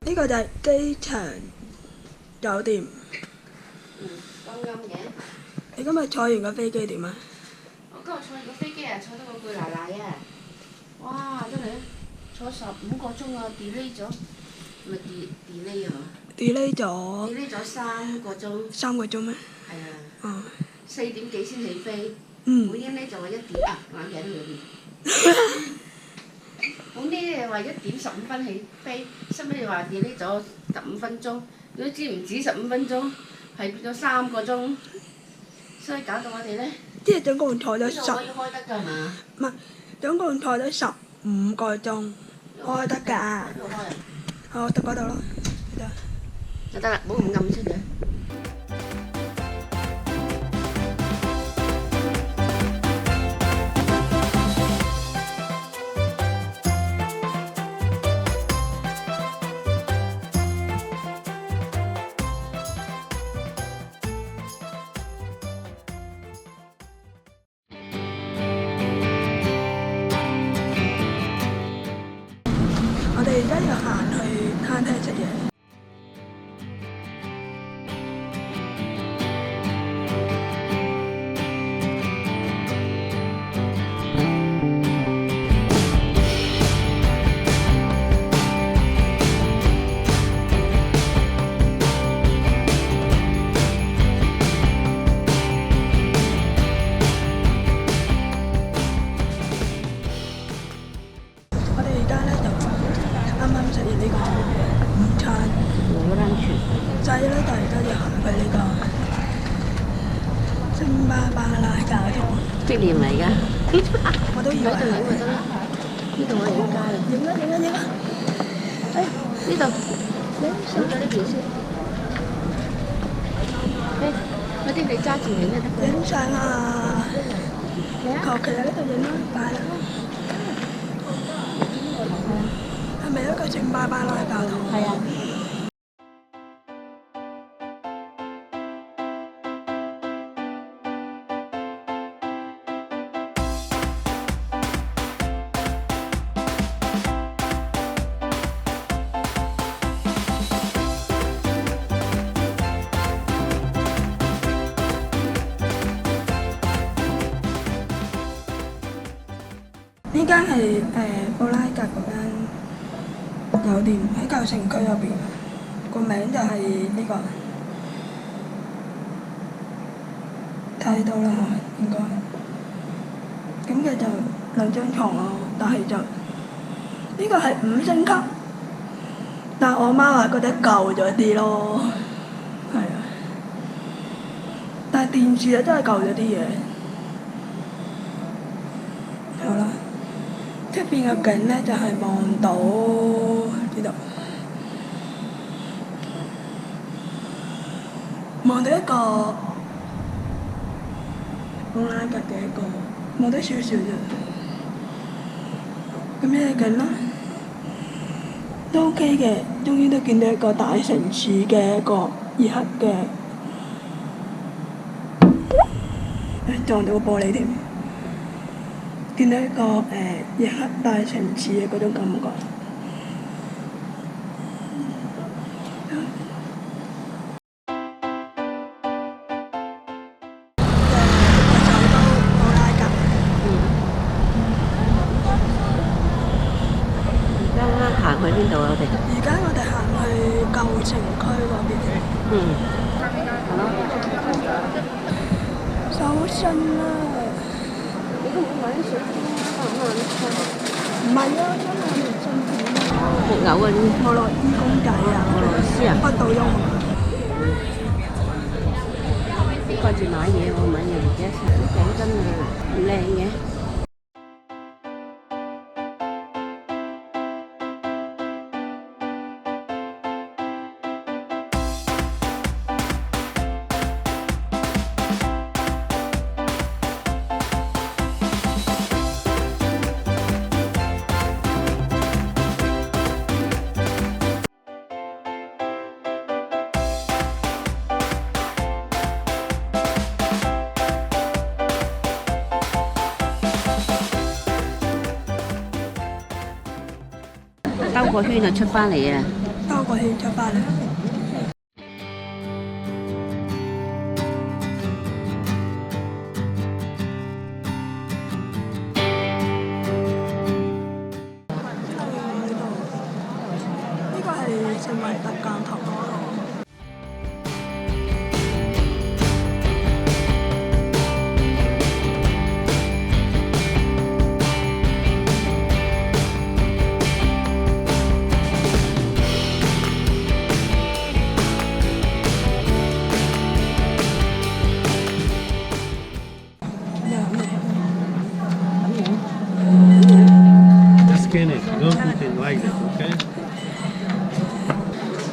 呢個就係機場酒店。啱啱嘅。你今日坐完個飛機點啊？我今日坐完個飛機啊，坐得個攰奶奶啊！哇，真係坐15個鐘啊 ，delay 咗，咪 delay 啊delay 咗？delay 咗3個鐘。3個鐘咩？係啊。哦。4點幾先起飛。嗯。本應咧就話1點啊，眼鏡都裏邊。本呢話1點15分起飛，收尾又話 delay 咗15分鐘，都知唔止15分鐘，係變咗3個鐘，所以搞到我哋咧。即係總共坐咗呢度可以開得㗎嘛？唔係，總共坐咗15個鐘，開得㗎。邊度開啊？我到嗰度咯，得。就得啦，唔好咁暗出嘅。我哋而家要行去餐廳食嘢。我哋而家咧就啱啱食完呢個午餐，仔咧就而家要行去呢個星巴巴拉教堂。即念嚟㗎。我都以為喺度影咪得啦。呢度我影街啦。影啊影啊影啊！呢度影咗呢邊先。嗰啲你揸住影就得。影相啊！求其喺呢度影啦，擺啦。係咪一個星巴巴拉教堂？係啊。呢間係布拉格嗰間酒店喺舊城區入邊，個名就係呢個，睇到啦應該。咁嘅就2張床咯，但係就呢個係5星級，但係我媽話覺得舊咗啲咯，係啊。但係電視啊真係舊咗啲嘢。好啦。出邊嘅景咧就係望到呢度，望到一個布拉格嘅一個，望到少少啫。咁咩景啦？都 OK 嘅，終於都見到一個大城市嘅一個熱黑嘅，撞到個玻璃添。見到一個熱黑大城市嘅嗰種感覺。布拉格。而家行去邊度啊？我哋？而家我哋行去舊城區嗰邊。係咯。手信啦！你都唔買啲水晶唔係啊，真係明信片啊！木偶嗰啲。俄羅斯公仔啊！俄羅斯啊！不倒翁。掛住買嘢，我買嘢唔記得晒，啲餅真係唔靚嘅。兜個圈就出翻嚟啊！兜個戲出翻嚟。呢個係成為特教頭嗰度。Just scan it. Don't put it like that, okay?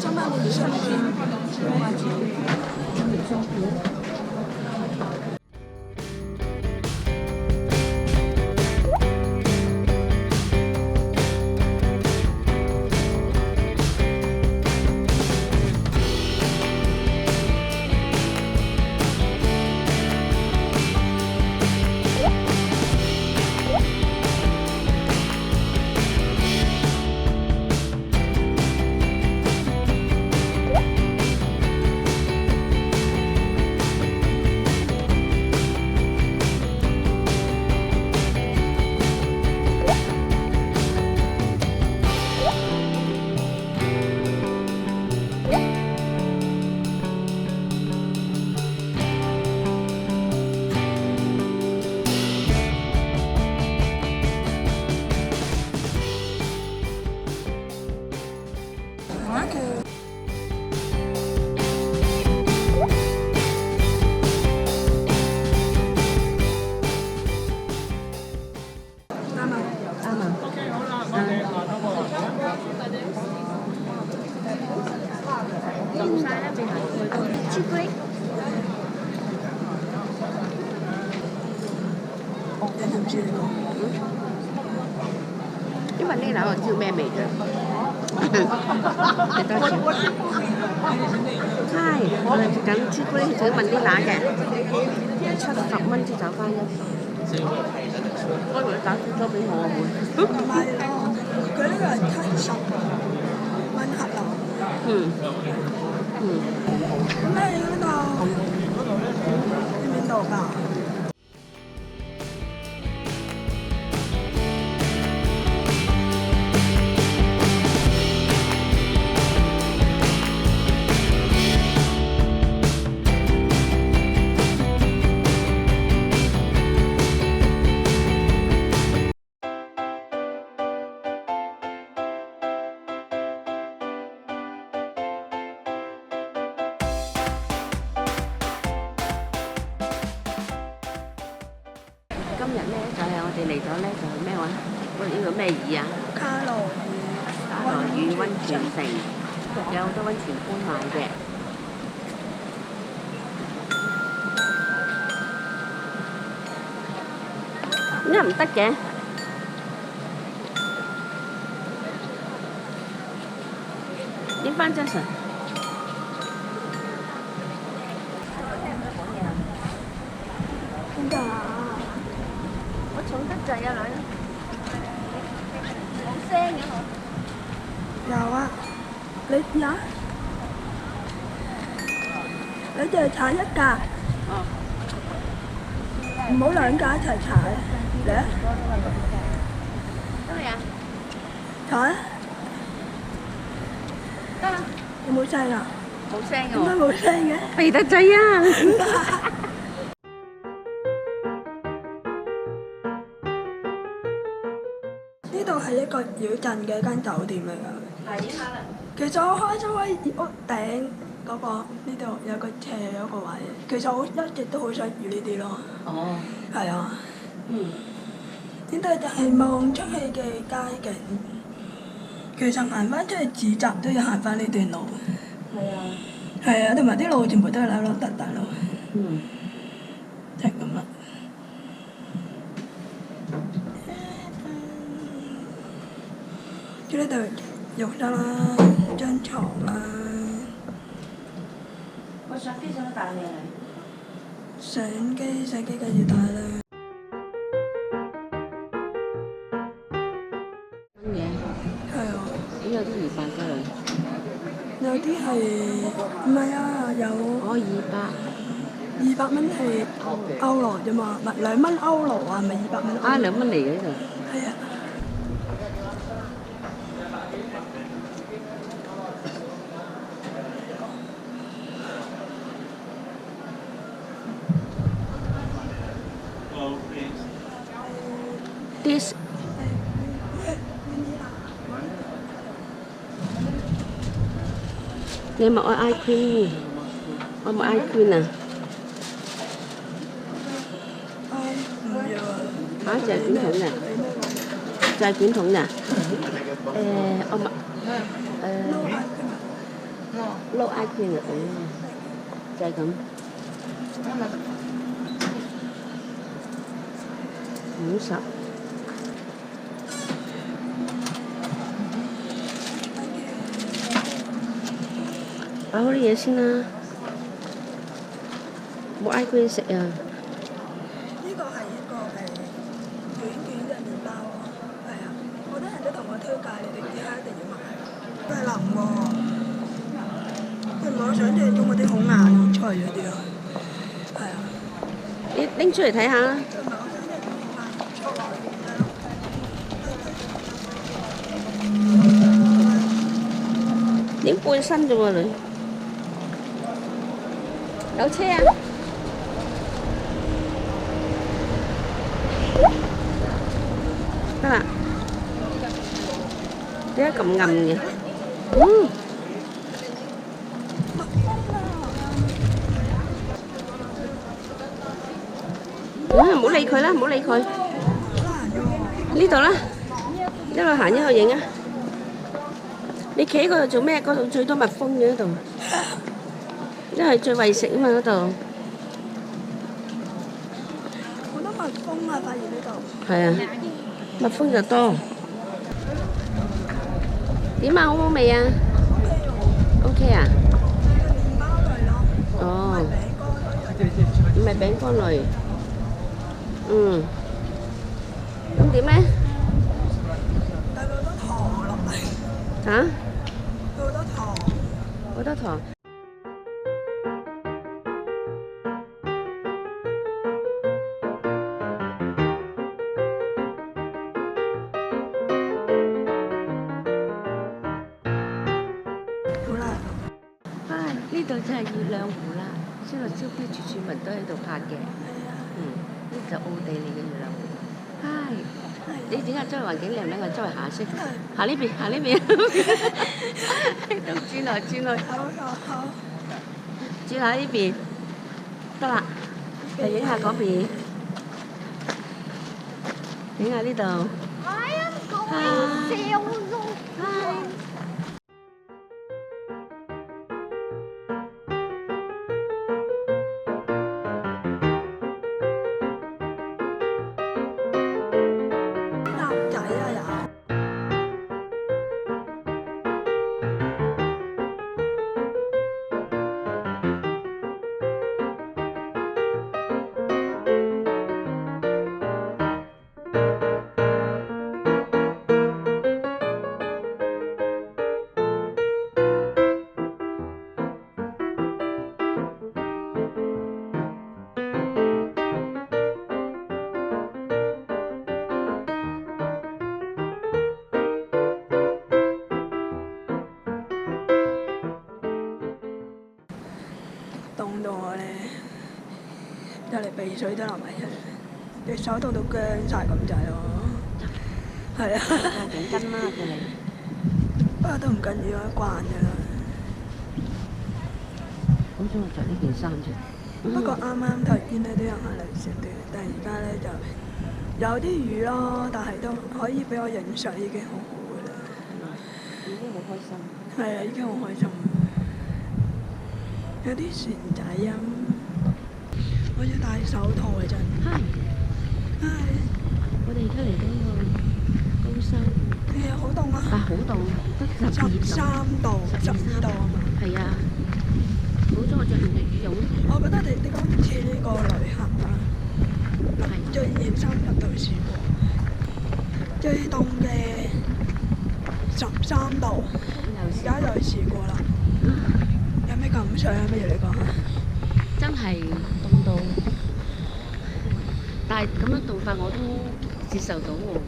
上面你上面。因為呢樓我知咩味嘅，幾多錢？係，我哋食緊朱古力，想問啲乸嘅，70蚊先走翻一。我以為你打少咗俾我會。唔係咯，佢呢個係70蚊盒樓。咁你嗰度邊度㗎？今日咧就係我哋嚟咗咧就係咩話？呢個咩嶼啊？卡羅嶼溫泉城，有好多溫泉搬賣嘅。點解唔得嘅？影翻張相。邊度啊？我重得滯啊女，冇聲嘅我。有啊，你有？你哋踩一格，哦。唔好兩格一齊踩。嚟啊！得未啊？踩啊！得啦。有冇聲啊？冇聲嘅點解喎。冇聲嘅？肥得滯啊！呢度係一個小鎮嘅一間酒店嚟㗎。係影下啦。其實我開咗喺屋頂嗰個呢度有個斜有個位，其實我一直都好想要呢啲咯。哦。係啊。嗯。呢度就係望出去嘅街景。其實行翻出去市集都要行翻呢段路。係啊。係啊，同埋啲路全部都係凹凹凸凸咯。嗯。就係咁啦。呢度浴室啦，張床啦。個相機想帶你嚟。相機梗要帶啦。乜嘢？係啊。呢個都200㗎啦。係唔係啊？有我200蚊係歐羅啫嘛，唔係2蚊歐羅啊，唔係200蚊歐羅。啊，2蚊嚟嘅呢度。係啊。This 你咪愛 ice cream， 我咪 ice cream 啊！唔要啊！嚇，就係卷筒嘅，就係卷筒嘅。我咪撈 ice cream 啊，就係咁。50。攞好啲嘢先啦，冇 ice cream 食啊！呢個係一個卷卷嘅麵包喎，係啊！好多人都同我推介，你哋依家一定要買。都係腍喎，佢唔係我想象中嗰啲好硬脆嗰啲咯，係啊！你拎出嚟睇下啦。影半身啫喎你，有車啊！得啦，點解咁暗嘅？唔好理佢啦，唔好理佢。呢度啦，一路行一路影啊！你企喺嗰度做咩？嗰度最多蜜蜂嘅嗰度，因為最為食啊嘛嗰度。好多蜜蜂啊！發現呢度。係啊，蜜蜂就多。點啊？好唔好味啊？OK 啊？麵包類咯。哦。唔係餅乾類。嗯。咁點咧？帶好多糖落嚟。嚇？好多糖。好多糖。好啦。唉，呢度真係月亮湖啦，雖然周邊處處民都喺度拍嘅。係啊。呢就奧地利嘅月亮湖。唉，你點解周圍環境靚唔靚？我周圍行先。行呢邊，行呢邊。咁轉來轉去。好。轉下呢邊，得啦。嚟影下嗰邊，影下呢度。嗨。鴨仔啊有。凍到我咧，就嚟鼻水都流埋出嚟，隻手凍到僵晒咁滯咯。係啊。緊跟啦，叫你。不過都唔緊要啊，慣㗎啦。好想我着呢件衫啫。不過啱啱頭先咧都有下涼少啲，但係而家咧就有啲雨咯，但係都可以俾我影相已經好好㗎啦。已經好開心。係啊，已經好開心。有啲船仔啊，我要戴手套啊真。係。我哋而家嚟到呢個高山。係啊，好凍啊！啊，好凍，得13度、12度啊嘛。係啊，好彩我着件羽絨。我覺得你今次呢個旅行啊，最熱30度試過，最凍嘅13度，而家就試過啦。感想啊？不如你講下。真係凍到，但係咁樣凍法我都接受到喎。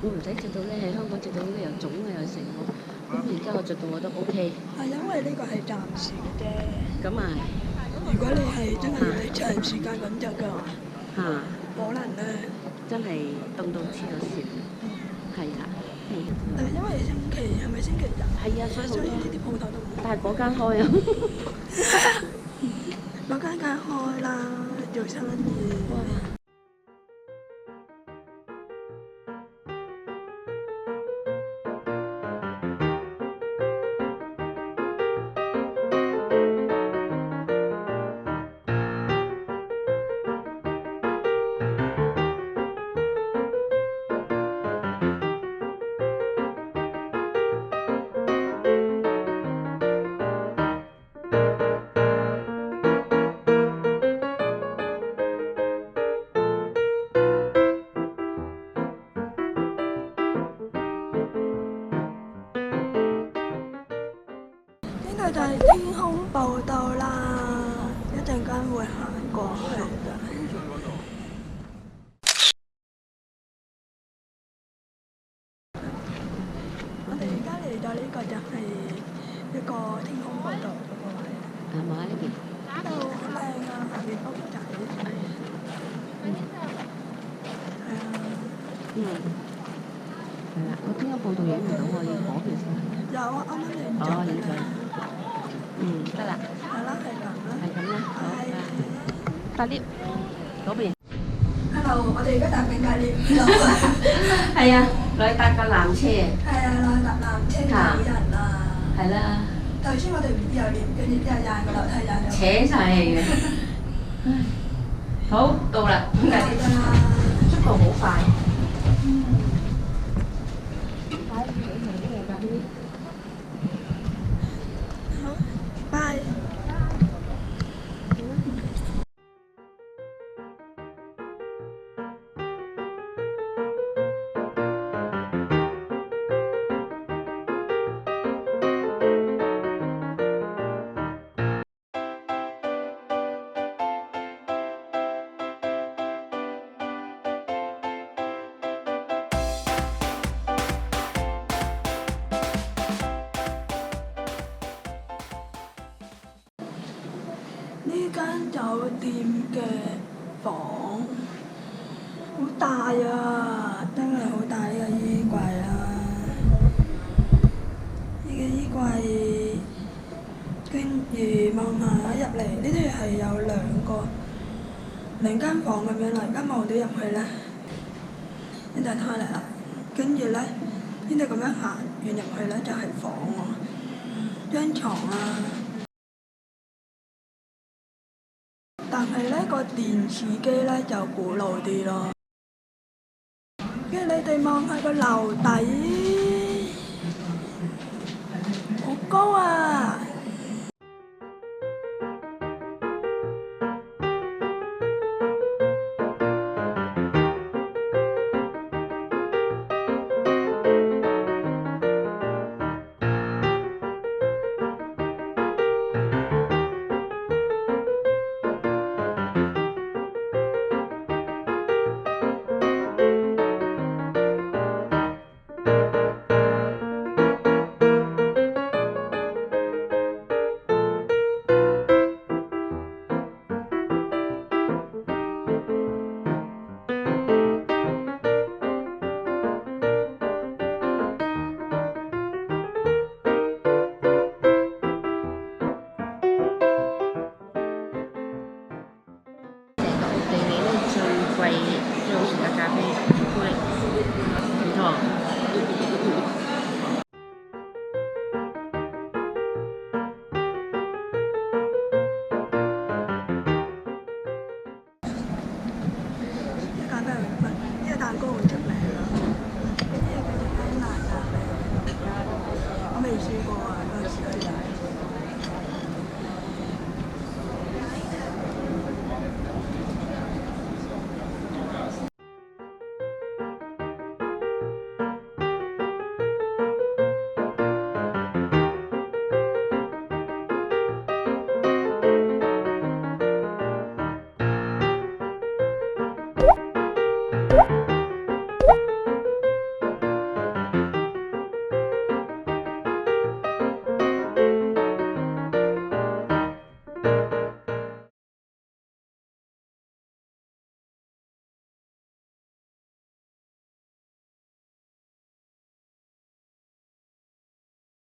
我唔使着到咧，喺香港着到咧又腫啊又成喎。咁而家我着到我都 OK。係因為呢個係暫時嘅啫。咁啊，如果你係真係要你長時間咁着嘅話，嚇，可能咧，真係凍到黐咗線。係啊，但係因為係咪星期日？係啊，所以好多所以呢啲鋪頭都唔開。但係嗰間開啊。嗰間梗係開啦，做生意。呢度就係天空步道啦，一陣間會行過去嘅。我哋而家嚟到呢個就係一個天空步道嗰個位，係咪喺呢邊？呢度好靚啊，下邊屋仔。係啊，嗯。係啦，我天空步道影唔到喎，要嗰邊先。有啊，啱啱影咗。哦，影咗。得啦。係啦，係咁啦。係咁啦，好係。搭 lift 嗰邊。Hello，我哋而家搭緊架 lift 係啊，落去搭架纜車。係啊，落去搭纜車有人啦。係啦。頭先我哋唔知有 lift，跟住之後踩個樓梯踩咗。扯晒氣嘅。好，到啦，咁架 lift 速度好快。好，拜。呢間酒店嘅房好大啊，真係好大呢個衣櫃啊！呢個衣櫃跟住望下入嚟，呢度係有兩間房咁樣啦，而家望到入去咧，呢度係開嚟啦，跟住咧呢度咁樣行完入去咧就係房喎，張床啊。但係咧個電視機咧就古老啲咯。跟住你哋望下個樓底，好高啊！